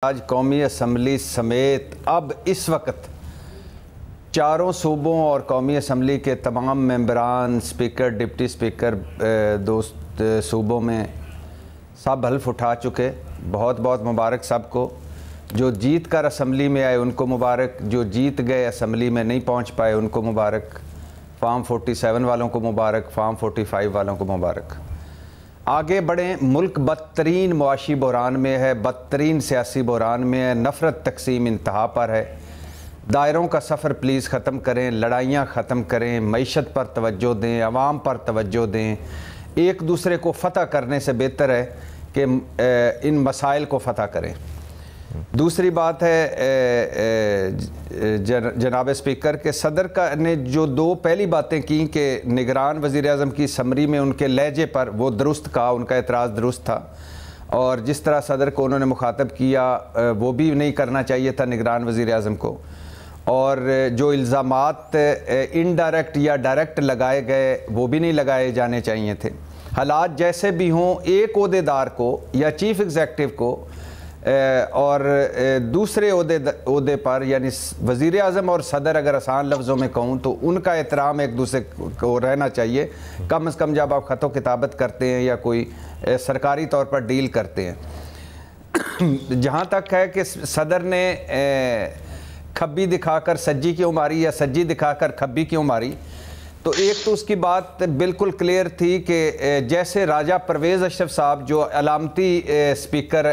आज कौमी असम्बली समेत अब इस वक्त चारों सूबों और कौमी असम्बली के तमाम मेंबरान, स्पीकर, डिप्टी स्पीकर दोस्त सूबों में सब हल्फ उठा चुके। बहुत बहुत मुबारक सबको। जो जीत कर असम्बली में आए उनको मुबारक, जो जीत गए असम्बली में नहीं पहुंच पाए उनको मुबारक, फार्म 47 वालों को मुबारक, फार्म 45 वालों को मुबारक। आगे बढ़ें। मुल्क बदतरीन मुआशी बहरान में है, बदतरीन सियासी बहरान में है, नफ़रत तकसीम इंतहा पर है। दायरों का सफ़र प्लीज़ ख़त्म करें, लड़ाइयाँ ख़त्म करें, मईशत पर तवज्जो दें, अवाम पर तवज्जो दें। एक दूसरे को फ़तह करने से बेहतर है कि इन मसाइल को फ़तह करें। दूसरी बात है जनाब स्पीकर के सदर का ने जो दो पहली बातें की कि निगरान वज़ीर-ए-आज़म की समरी में उनके लहजे पर वो दुरुस्त कहा, उनका एतराज़ दुरुस्त था, और जिस तरह सदर को उन्होंने मुखातब किया वो भी नहीं करना चाहिए था निगरान वज़ीर-ए-आज़म को। और जो इल्ज़ामात इनडायरेक्ट या डायरेक्ट लगाए गए वो भी नहीं लगाए जाने चाहिए थे। हालात जैसे भी हों, एक ओहदेदार को या चीफ़ एग्जेक्टिव को और दूसरे ओहदे पर, यानी वज़ीर आज़म और सदर, अगर आसान लफ्ज़ों में कहूँ तो उनका एहतराम एक दूसरे को रहना चाहिए। कम से कम जब आप ख़तो किताबत करते हैं या कोई सरकारी तौर पर डील करते हैं। जहाँ तक है कि सदर ने खब्बी दिखाकर सज्जी क्यों मारी या सज्जी दिखाकर खब्बी क्यों मारी, तो एक तो उसकी बात बिल्कुल क्लियर थी कि जैसे राजा परवेज़ अशरफ साहब जो अलामती स्पीकर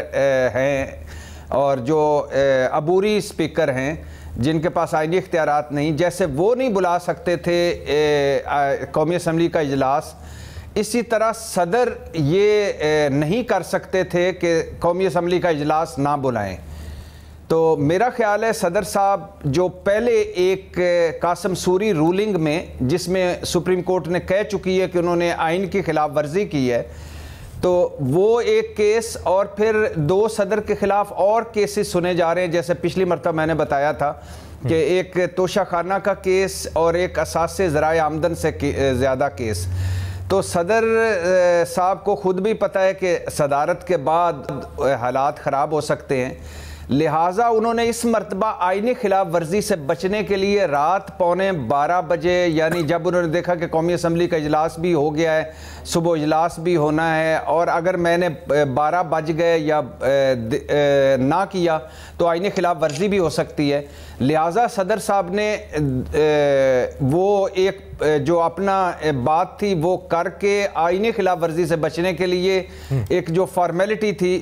हैं और जो अबूरी स्पीकर हैं जिनके पास आईनी इख्तियारात नहीं, जैसे वो नहीं बुला सकते थे कौमी असम्बली का इजलास, इसी तरह सदर ये नहीं कर सकते थे कि कौमी असम्बली का इजलास ना बुलाएं। तो मेरा ख्याल है सदर साहब जो पहले एक कासम सूरी रूलिंग में, जिसमें सुप्रीम कोर्ट ने कह चुकी है कि उन्होंने आइन की खिलाफ वर्जी की है, तो वो एक केस और फिर दो सदर के खिलाफ और केसेस सुने जा रहे हैं। जैसे पिछली मरतबा मैंने बताया था कि एक तोशा खाना का केस और एक असासे ज़राए आमदन से ज़्यादा केस। तो सदर साहब को ख़ुद भी पता है कि सदारत के बाद हालात ख़राब हो सकते हैं, लिहाजा उन्होंने इस मरतबा आईनी खिलाफ वर्जी से बचने के लिए रात 11:15 बजे, यानी जब उन्होंने देखा कि कौमी असम्बली का इजलास भी हो गया है, सुबह इजलास भी होना है, और अगर मैंने 12 बज गए या ना किया तो आईनी खिलाफ वर्जी भी हो सकती है, लिहाजा सदर साहब ने वो एक जो अपना बात थी वो करके आईनी खिलाफ वर्जी से बचने के लिए एक जो फॉर्मेलिटी थी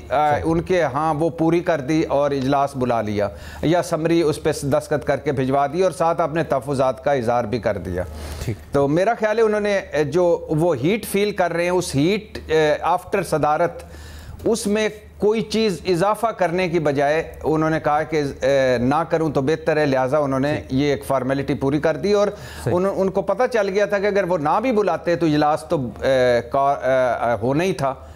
उनके हाँ वो पूरी कर दी और इजलास बुला लिया या समरी उस पर दस्तखत करके भिजवा दी और साथ अपने तहफ़्फ़ुज़ात का इज़हार भी कर दिया। तो मेरा ख्याल है उन्होंने जो वो हीट फील कर रहे हैं, उस हीट आफ्टर सदारत उसमें कोई चीज़ इजाफा करने की बजाय उन्होंने कहा कि ना करूं तो बेहतर है, लिहाजा उन्होंने ये एक फॉर्मेलिटी पूरी कर दी। और उनको पता चल गया था कि अगर वो ना भी बुलाते तो इजलास तो होना ही था,